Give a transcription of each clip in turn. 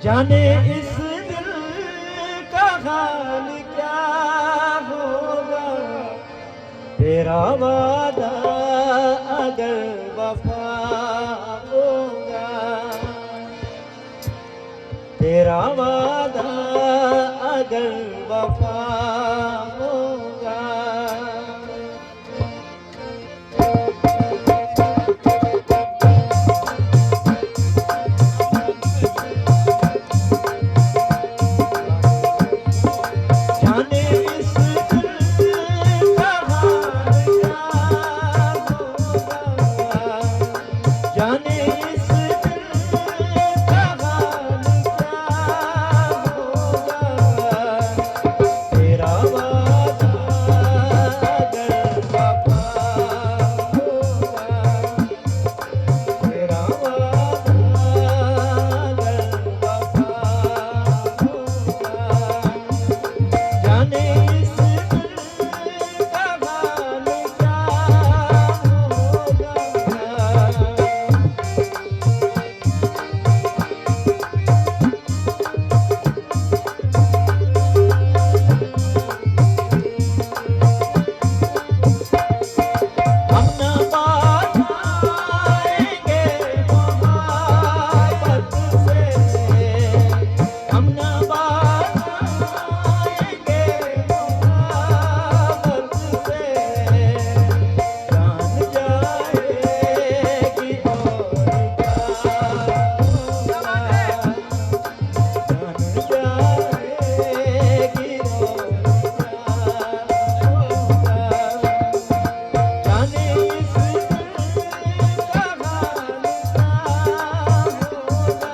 जाने इस दिल का हाल क्या होगा, तेरा वादा अगर वफा होगा, तेरा वादा अगर वफा होगा। जाने इस दिल का हाल क्या होगा, जाने इस दिल का हाल क्या होगा, तेरा वादा अगर वफा होगा, तेरा वादा अगर वफा होगा। जाने इस दिल का हाल क्या होगा। हम न बात आएंगे मोहब्बत से, हम न बात आएंगे मोहब्बत से, जान जाएगी और क्या होगा, जान जाएगी और क्या होगा। जाने इस दिल का हाल क्या होगा,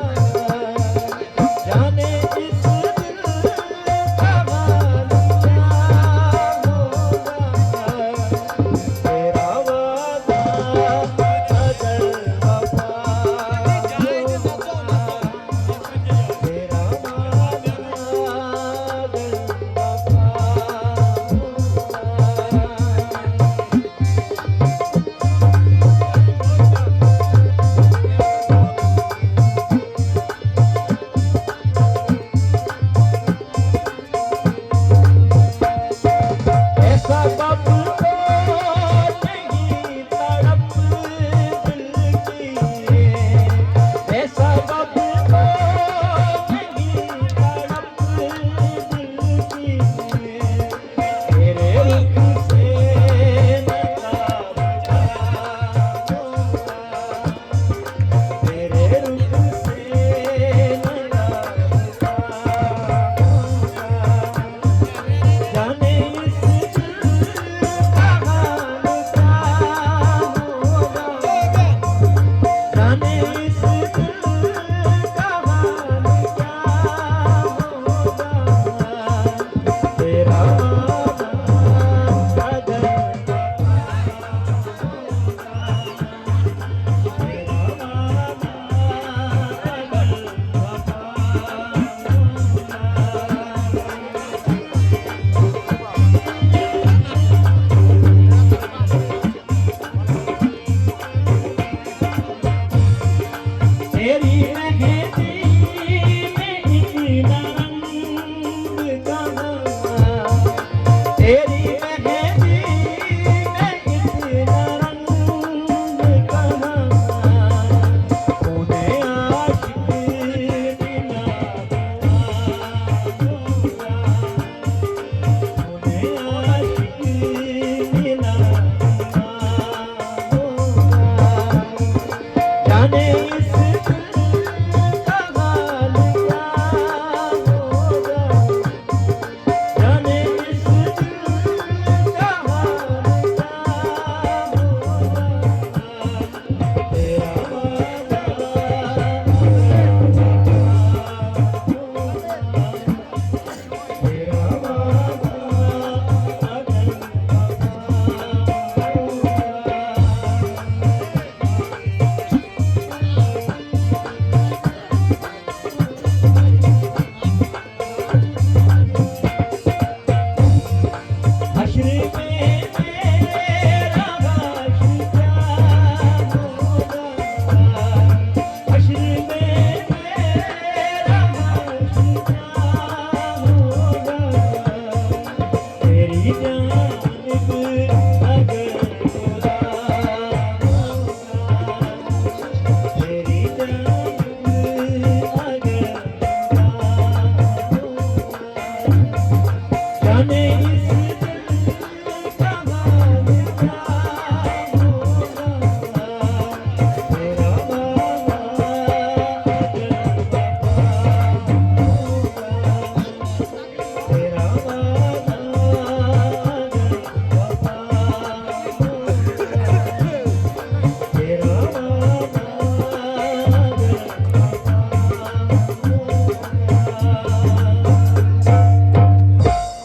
जाने इस दिल का हाल क्या होगा, तेरा वादा अगर वफा होगा, तेरा वादा अगर वफा होगा। ऐसा कब तो नहीं तड़प दिल की, ऐसा कब तो नहीं तड़प दिल की, तेरे रुख से नकाब होगा, तेरे रुख से नकाब होगा। जाने इस दिल का हाल क्या होगा, जाने इस दिल का हाल क्या होगा, तेरा वादा अगर तेरा वादा अगर वफा होगा। तेरी